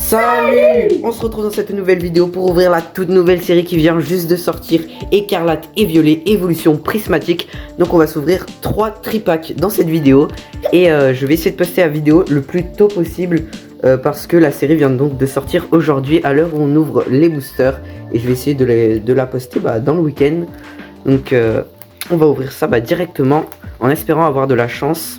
Salut! On se retrouve dans cette nouvelle vidéo pour ouvrir la toute nouvelle série qui vient juste de sortir, Écarlate et Violet, évolution prismatique. Donc on va s'ouvrir 3 tripacks dans cette vidéo. Et je vais essayer de poster la vidéo le plus tôt possible parce que la série vient donc de sortir aujourd'hui à l'heure où on ouvre les boosters. Et je vais essayer de la poster dans le week-end. Donc on va ouvrir ça directement en espérant avoir de la chance.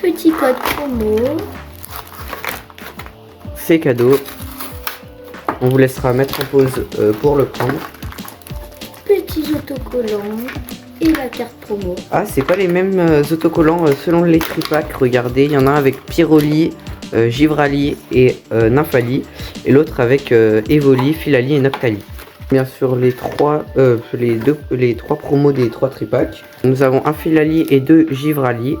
Petit code promo. C'est cadeau. On vous laissera mettre en pause pour le prendre. Petits autocollants et la carte promo. Ah, c'est pas les mêmes autocollants selon les tripacks. Regardez, il y en a un avec Pyroli, Givrali et Nymphali. Et l'autre avec Evoli, Philali et Noctali. Bien sûr, les trois promos des 3 tripacks. Nous avons un Philali et 2 Givrali.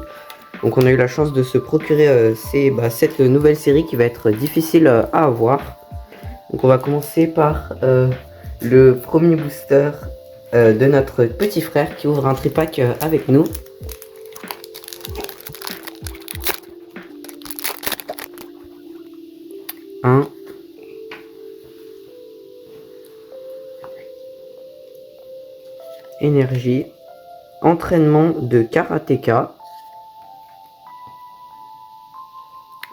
Donc on a eu la chance de se procurer cette nouvelle série qui va être difficile à avoir. Donc on va commencer par le premier booster de notre petit frère qui ouvre un tripack avec nous. Un. Énergie. Entraînement de karatéka.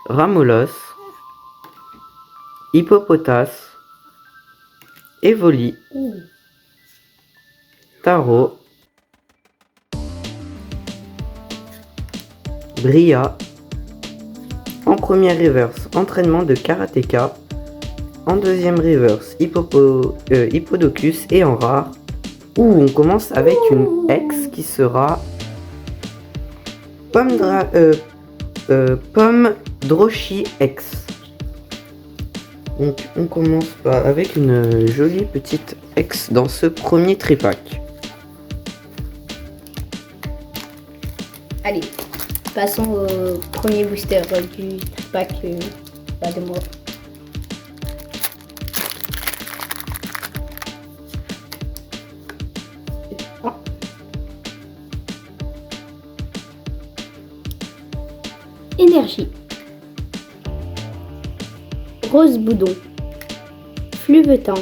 Ramolos, Hippopotas, Evoli, Taro, Bria. En première reverse, entraînement de karatéka. En deuxième reverse, Hippodocus. Et en rare, on commence avec une X qui sera Pomme Droshi X. Donc on commence avec une jolie petite X dans ce premier tripack. Allez, passons au premier booster du tripack de moi. Énergie. Rose Boudon. Fluvetin.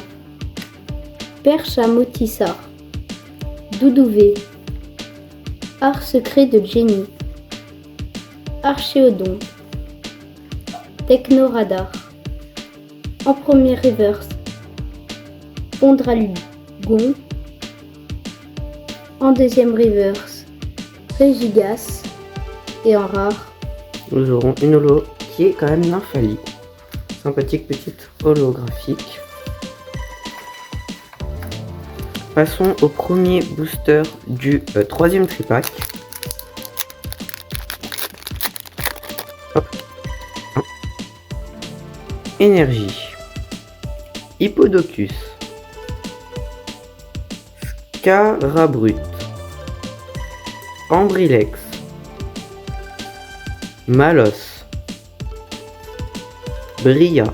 Perche à Motissard. Doudouvé. Art secret de Jenny. Archéodon. Technoradar. En première reverse. Ondralugon. En deuxième reverse. Régigas. Et en rare. Nous aurons une holo qui est quand même Nymphali. Sympathique petite holographique. Passons au premier booster du troisième tripack. Hop. Énergie. Hippodocus. Scarabrut. Ambrilex. Malos, Bria,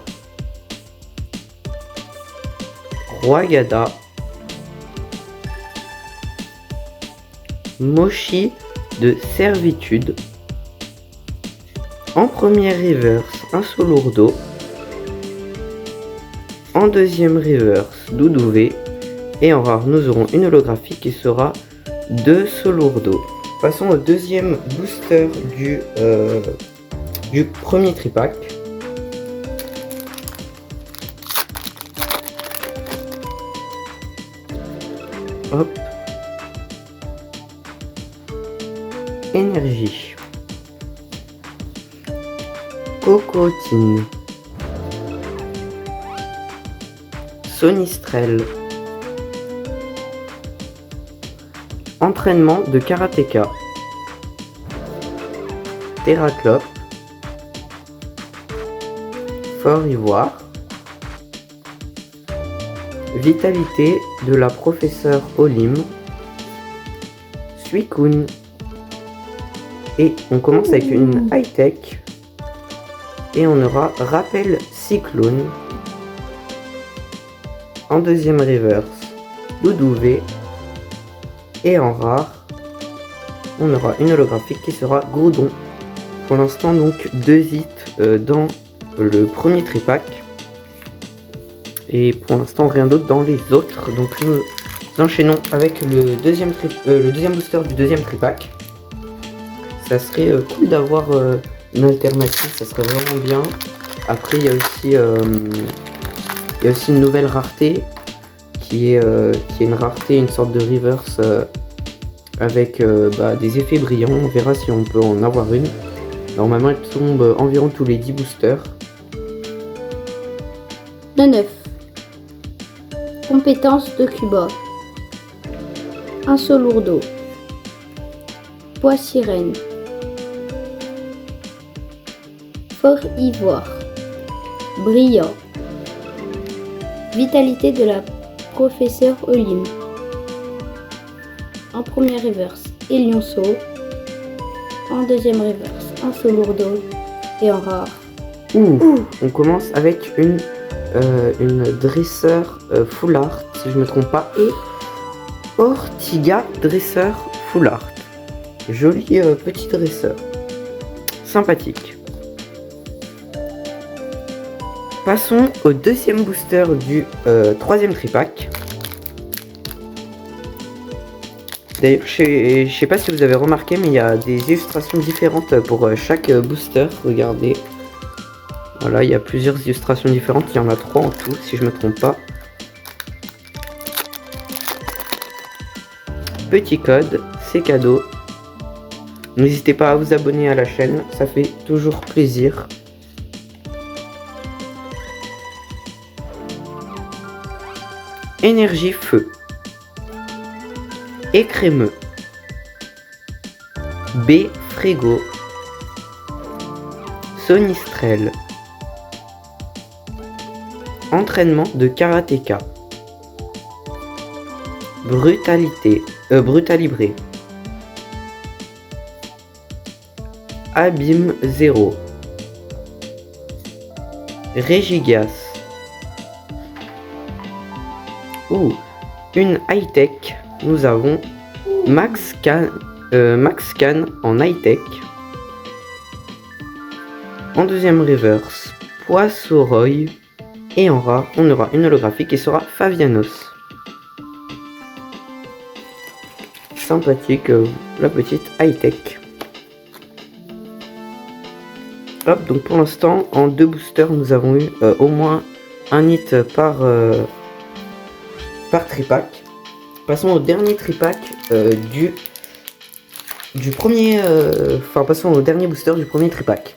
Roagada, Mochi de Servitude. En première reverse, un Solourdo. En deuxième reverse, Doudouvé. Et en rare, nous aurons une holographie qui sera 2 Solourdo. Passons au deuxième booster du premier tripack. Hop. Énergie. Cocotine. Sonistrel. Entraînement de karatéka. Terraclope. Fort Ivoire. Vitalité de la professeure Olim. Suicune. Et on commence avec une high-tech. Et on aura Rappel Cyclone. En deuxième reverse, Doudouvé. Et en rare, on aura une holographique qui sera Groudon. Pour l'instant, donc 2 hits dans le premier tripack. Et pour l'instant, rien d'autre dans les autres. Donc nous enchaînons avec le deuxième booster du deuxième tripack. Ça serait cool d'avoir une alternative, ça serait vraiment bien. Après, il y a aussi une nouvelle rareté qui est une rareté, une sorte de reverse avec des effets brillants. On verra si on peut en avoir une. Normalement, elle tombe environ tous les 10 boosters. Le 9. Compétence de Cuba. Un seul lourdeau. Poids sirène. Fort ivoire. Brillant. Vitalité de la professeure Olim. En première reverse, Elionceau. En deuxième reverse, un seul lourdeau. Et en rare. On commence avec une dresseur full art, si je me trompe pas, et Ortiga dresseur full art. Joli petit dresseur. Sympathique. Passons au deuxième booster du troisième tripack. D'ailleurs, je sais pas si vous avez remarqué, mais il y a des illustrations différentes pour chaque booster. Regardez. Voilà, il y a plusieurs illustrations différentes. Il y en a 3 en tout, si je me trompe pas. Petit code, c'est cadeau. N'hésitez pas à vous abonner à la chaîne, ça fait toujours plaisir. Énergie feu. Écrémeux. B Frégo. Sonistrel. Entraînement de karatéka. Brutalibré. Abîme 0. Régigas. Une high-tech. Nous avons Max Can en high-tech. En deuxième reverse, Poissoroy. Et en rare, on aura une holographique qui sera Favianos. Sympathique, la petite high-tech. Hop, donc pour l'instant, en 2 boosters, nous avons eu au moins un hit par tripack. Passons au dernier tripack du premier... passons au dernier booster du premier tripack.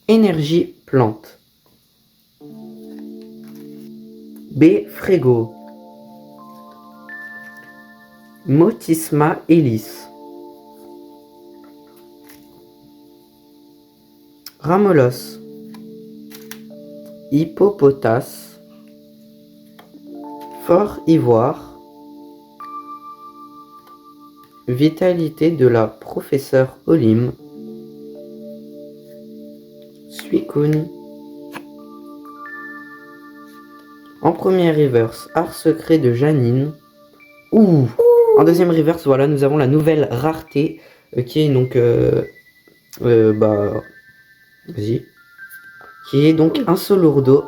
Énergie plante. B Frégo. Motisma hélice. Ramolos. Hippopotas. Fort ivoire. Vitalité de la professeure Olim. Suicune. En première reverse, art secret de Janine. En deuxième reverse, voilà, nous avons la nouvelle rareté qui est donc vas-y. Qui est donc un seul lourdeau.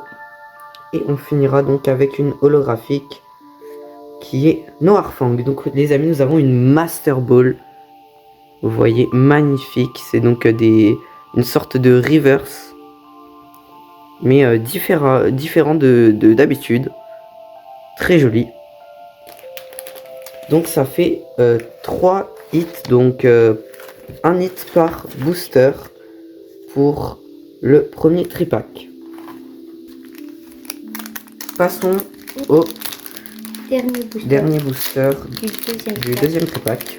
Et on finira donc avec une holographique qui est Noirfang. Donc les amis, nous avons une Master Ball. Vous voyez, magnifique. C'est donc une sorte de reverse. Mais différent de d'habitude. Très joli. Donc ça fait 3 hits. Donc un hit par booster pour le premier tripack. Passons au dernier booster du deuxième tripack.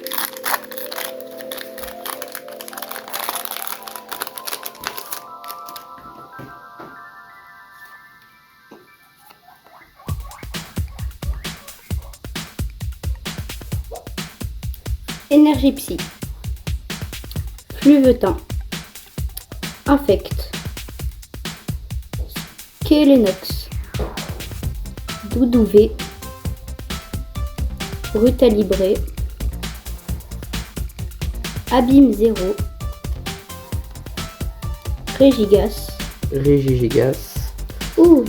Énergie psy. Fluvetant. Infect, Skelenox, Doudouvé, Brutalibré, Abîme 0, Régigas. Ouh,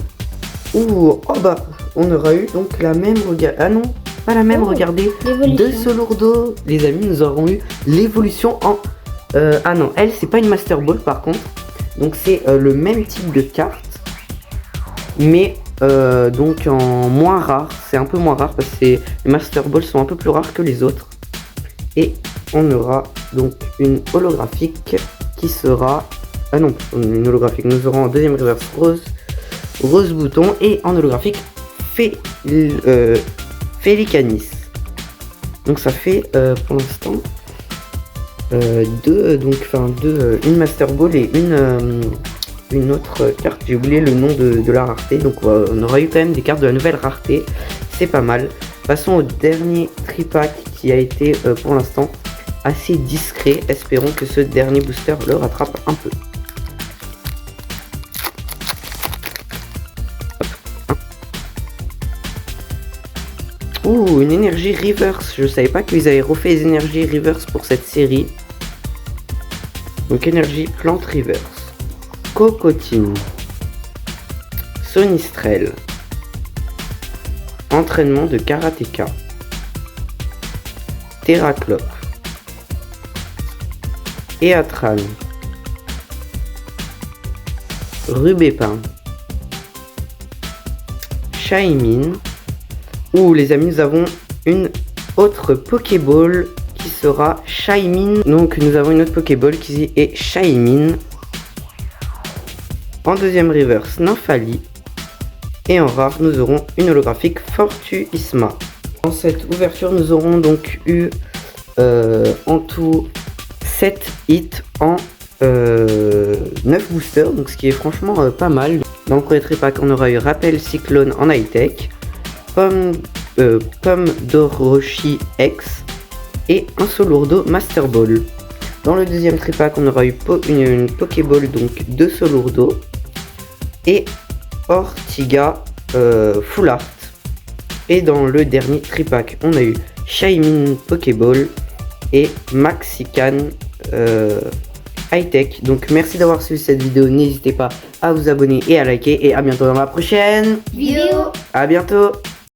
Oh bah, on aura eu donc la même, ah non, pas la même, Oh, regardez. l'évolution. De Solourdo, les amis, nous aurons eu l'évolution en... ah non, elle, c'est pas une Master Ball par contre. Donc c'est le même type de carte. Mais donc en moins rare. C'est un peu moins rare parce que les Master Balls sont un peu plus rares que les autres. Et on aura donc une holographique qui sera... Ah non, une holographique. Nous aurons en deuxième reverse Rose Bouton et en holographique Félicanis. Donc ça fait pour l'instant une Master Ball et une autre carte. J'ai oublié le nom de la rareté. Donc on aura eu quand même des cartes de la nouvelle rareté. C'est pas mal. Passons au dernier tripack qui a été pour l'instant assez discret. Espérons que ce dernier booster le rattrape un peu. Ouh, une énergie reverse. Je savais pas qu'ils avaient refait les énergies reverse pour cette série. Donc énergie plante reverse. Cocotine. Sonistrel. Entraînement de karatéka. Terraclope. Eatran. Rubépin. Shaymin. Ouh les amis, nous avons une autre Pokéball qui sera Shaymin. Donc nous avons une autre Pokéball qui est Shaymin. En deuxième reverse, Nymphali. Et en rare, nous aurons une holographique Fortuisma. Dans cette ouverture, nous aurons donc eu en tout 7 hits en 9 boosters. Donc ce qui est franchement pas mal. Dans le premier tripack, on aura eu Rappel Cyclone en high-tech. Pomme d'Orochi X et un Solourdo Master Ball. Dans le deuxième tripack, on aura eu une Pokéball donc de Solourdo et Ortiga Full Art. Et dans le dernier tripack, on a eu Shaymin Pokéball et Maxican High Tech. Donc merci d'avoir suivi cette vidéo. N'hésitez pas à vous abonner et à liker. Et à bientôt dans la prochaine vidéo. À bientôt.